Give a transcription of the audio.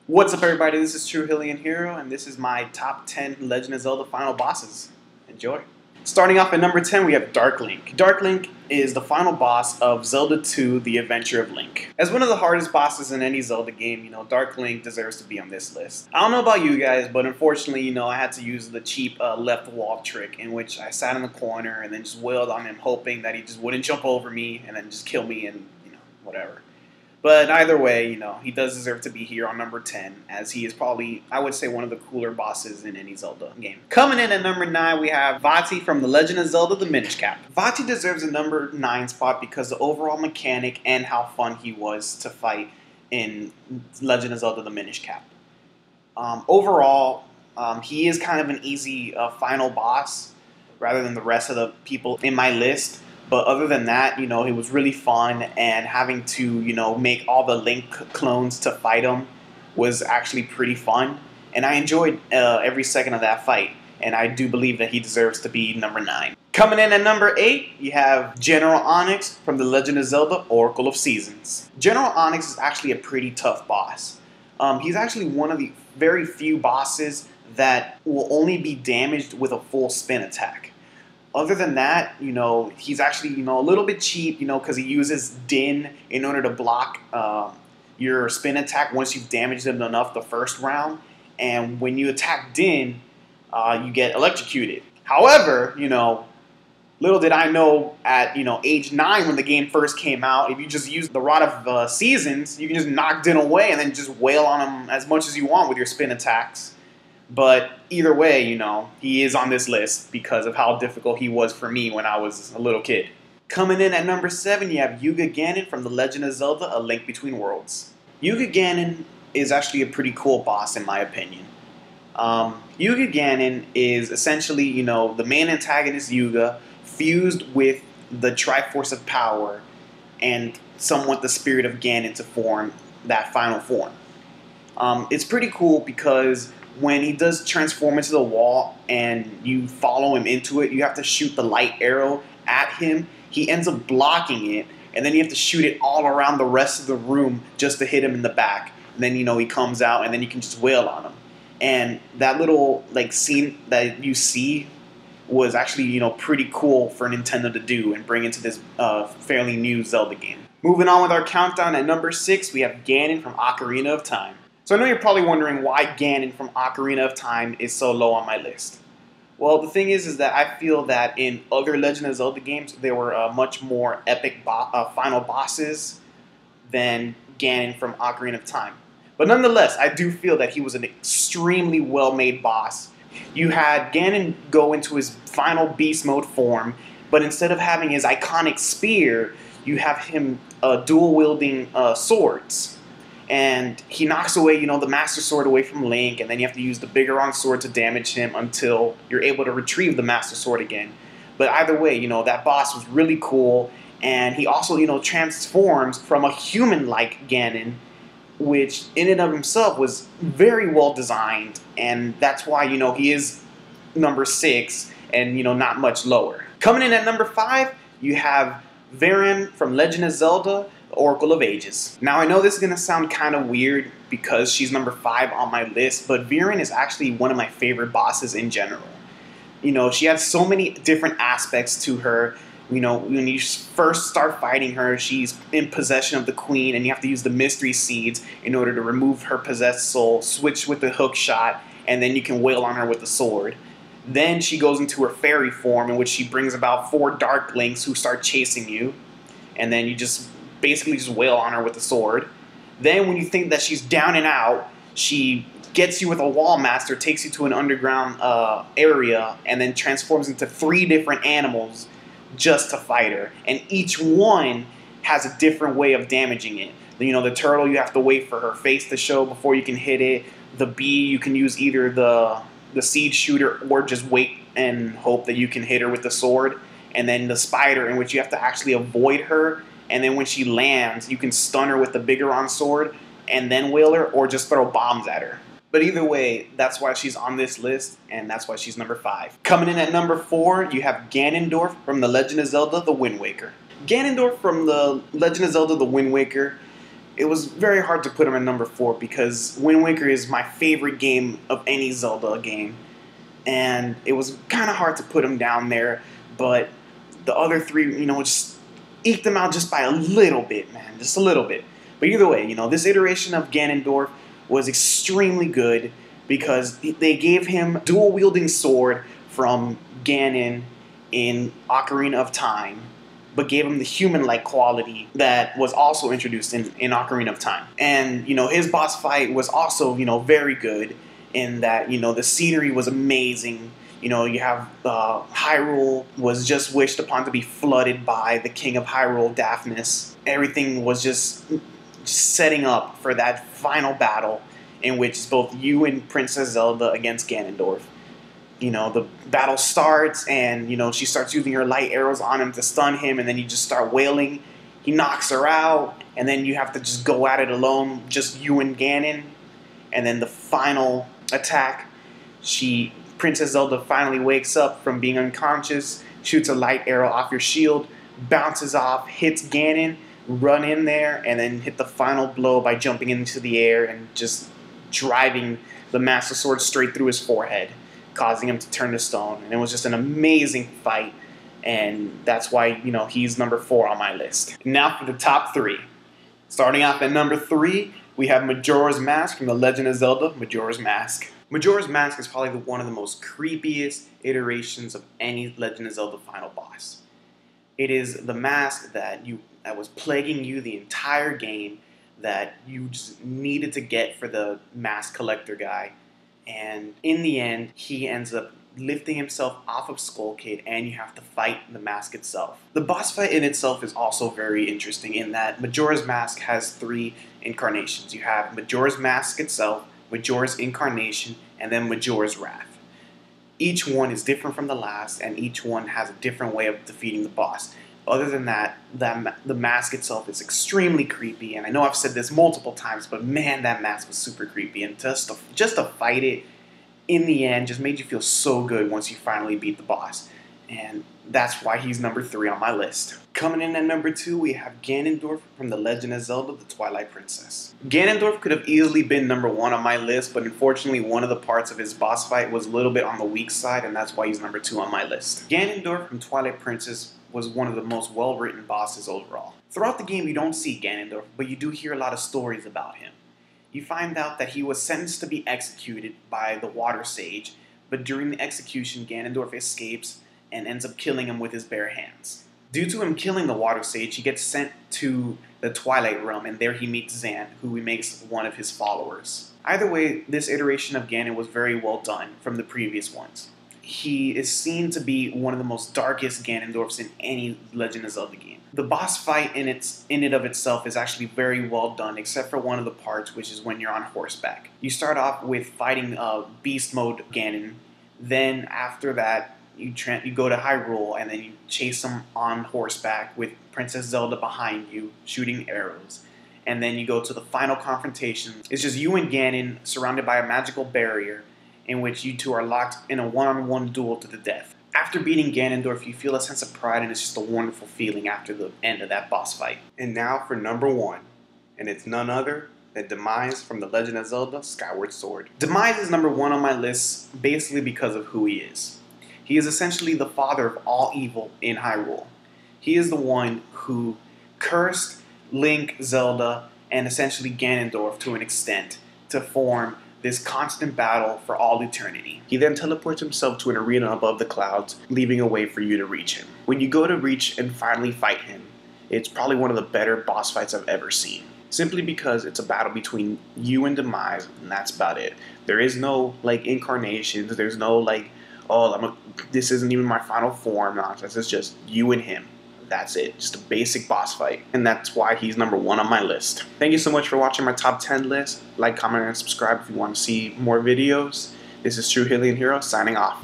What's up, everybody? This is TrueHylianHero, and this is my top 10 Legend of Zelda final bosses. Enjoy. Starting off at number 10, we have Dark Link. Dark Link is the final boss of Zelda 2, The Adventure of Link. As one of the hardest bosses in any Zelda game, Dark Link deserves to be on this list. I don't know about you guys, but unfortunately, I had to use the cheap left wall trick in which I sat in the corner and then just wailed on him, hoping that he just wouldn't jump over me and then just kill me and, whatever. But either way, he does deserve to be here on number 10, as he is probably, I would say, one of the cooler bosses in any Zelda game. Coming in at number 9, we have Vaati from The Legend of Zelda: The Minish Cap. Vaati deserves a number 9 spot because the overall mechanic and how fun he was to fight in Legend of Zelda: The Minish Cap. Overall, he is kind of an easy final boss, rather than the rest of the people in my list. But other than that, it was really fun, and having to, make all the Link clones to fight him was actually pretty fun. And I enjoyed every second of that fight, and I do believe that he deserves to be number 9. Coming in at number 8, you have General Onyx from The Legend of Zelda: Oracle of Seasons. General Onyx is actually a pretty tough boss. He's actually one of the very few bosses that will only be damaged with a full spin attack. Other than that, he's actually, a little bit cheap, because he uses Din in order to block your spin attack once you've damaged him enough the first round. And when you attack Din, you get electrocuted. However, little did I know at, age 9 when the game first came out, if you just use the Rod of Seasons, you can just knock Din away and then just wail on him as much as you want with your spin attacks. But either way, he is on this list because of how difficult he was for me when I was a little kid. Coming in at number 7, you have Yuga Ganon from The Legend of Zelda: A Link Between Worlds. Yuga Ganon is actually a pretty cool boss in my opinion. Yuga Ganon is essentially, the main antagonist Yuga fused with the Triforce of Power and somewhat the spirit of Ganon to form that final form. It's pretty cool because when he does transform into the wall and you follow him into it, you have to shoot the light arrow at him. He ends up blocking it, and then you have to shoot it all around the rest of the room just to hit him in the back. And then, he comes out, and then you can just wail on him. And that little, scene that you see was actually, pretty cool for Nintendo to do and bring into this fairly new Zelda game. Moving on with our countdown, at number 6, we have Ganon from Ocarina of Time. So I know you're probably wondering why Ganon from Ocarina of Time is so low on my list. Well, the thing is that I feel that in other Legend of Zelda games, there were much more epic final bosses than Ganon from Ocarina of Time. But nonetheless, I do feel that he was an extremely well-made boss. You had Ganon go into his final beast mode form, but instead of having his iconic spear, you have him dual-wielding swords. And he knocks away, the Master Sword away from Link, and then you have to use the Biggoron Sword to damage him until you're able to retrieve the Master Sword again. But either way, that boss was really cool, and he also, transforms from a human-like Ganon, which in and of himself was very well designed, and that's why, he is number 6 and, not much lower. Coming in at number 5, you have Veran from Legend of Zelda: Oracle of Ages. Now I know this is going to sound kind of weird because she's number 5 on my list, but Veran is actually one of my favorite bosses in general. She has so many different aspects to her. When you first start fighting her, she's in possession of the queen, and you have to use the mystery seeds in order to remove her possessed soul, switch with the hook shot, and then you can wail on her with the sword. Then she goes into her fairy form, in which she brings about 4 Dark Links who start chasing you, and then you just basically just wail on her with the sword. Then when you think that she's down and out, she gets you with a Wall Master, takes you to an underground area, and then transforms into 3 different animals just to fight her. And each one has a different way of damaging it. The turtle, you have to wait for her face to show before you can hit it. The bee, you can use either the seed shooter or just wait and hope that you can hit her with the sword. And then the spider, in which you have to actually avoid her. And then when she lands, you can stun her with the Biggoron Sword and then wail her, or just throw bombs at her. But either way, that's why she's on this list, and that's why she's number 5. Coming in at number 4, you have Ganondorf from The Legend of Zelda: The Wind Waker. Ganondorf from The Legend of Zelda: The Wind Waker it was very hard to put him at number 4 because Wind Waker is my favorite game of any Zelda game, and it was kind of hard to put him down there, but the other 3, just eked them out just by a little bit, man, just a little bit. But either way, this iteration of Ganondorf was extremely good because they gave him dual-wielding sword from Ganon in Ocarina of Time, but gave him the human-like quality that was also introduced in Ocarina of Time. And, his boss fight was also, very good in that, the scenery was amazing. You have Hyrule was just wished upon to be flooded by the King of Hyrule, Daphnis. Everything was just setting up for that final battle in which it's both you and Princess Zelda against Ganondorf. The battle starts and, she starts using her light arrows on him to stun him, and then you just start wailing. He knocks her out, and then you have to just go at it alone, just you and Ganon. And then the final attack, Princess Zelda finally wakes up from being unconscious, shoots a light arrow off your shield, bounces off, hits Ganon, run in there, and then hit the final blow by jumping into the air and just driving the Master Sword straight through his forehead, causing him to turn to stone. And it was just an amazing fight, and that's why, he's number 4 on my list. Now for the top 3. Starting off at number 3, we have Majora's Mask from The Legend of Zelda, Majora's Mask. Majora's Mask is probably one of the most creepiest iterations of any Legend of Zelda final boss. It is the mask that was plaguing you the entire game, that you just needed to get for the mask collector guy. And in the end, he ends up lifting himself off of Skull Kid, and you have to fight the mask itself. The boss fight in itself is also very interesting in that Majora's Mask has 3 incarnations. You have Majora's Mask itself, Majora's Incarnation, and then Majora's Wrath. Each one is different from the last, and each one has a different way of defeating the boss. Other than that, the mask itself is extremely creepy, and I know I've said this multiple times, but man, that mask was super creepy, and just to fight it in the end just made you feel so good once you finally beat the boss. And that's why he's number 3 on my list. Coming in at number 2, we have Ganondorf from The Legend of Zelda, The Twilight Princess. Ganondorf could have easily been number 1 on my list, but unfortunately one of the parts of his boss fight was a little bit on the weak side, and that's why he's number 2 on my list. Ganondorf from Twilight Princess was one of the most well-written bosses overall. Throughout the game, you don't see Ganondorf, but you do hear a lot of stories about him. You find out that he was sentenced to be executed by the Water Sage, but during the execution, Ganondorf escapes and ends up killing him with his bare hands. Due to him killing the Water Sage, he gets sent to the Twilight Realm, and there he meets Zan, who he makes one of his followers. Either way, this iteration of Ganon was very well done from the previous ones. He is seen to be one of the most darkest Ganondorfs in any Legend of Zelda game. The boss fight in it of itself is actually very well done, except for one of the parts, which is when you're on horseback. You start off with fighting Beast Mode Ganon, then after that, you go to Hyrule, and then you chase him on horseback with Princess Zelda behind you, shooting arrows. And then you go to the final confrontation. It's just you and Ganon surrounded by a magical barrier in which you two are locked in a one-on-one duel to the death. After beating Ganondorf, you feel a sense of pride, and it's just a wonderful feeling after the end of that boss fight. And now for number 1, and it's none other than Demise from The Legend of Zelda Skyward Sword. Demise is number 1 on my list basically because of who he is. He is essentially the father of all evil in Hyrule. He is the one who cursed Link, Zelda, and essentially Ganondorf to an extent to form this constant battle for all eternity. He then teleports himself to an arena above the clouds, leaving a way for you to reach him. When you go to reach and finally fight him, it's probably one of the better boss fights I've ever seen. Simply because it's a battle between you and Demise, and that's about it. There is no, incarnations, there's no, this isn't even my final form nonsense. It's just you and him. That's it. Just a basic boss fight. And that's why he's number 1 on my list. Thank you so much for watching my top 10 list. Like, comment, and subscribe if you want to see more videos. This is TrueHylianHero signing off.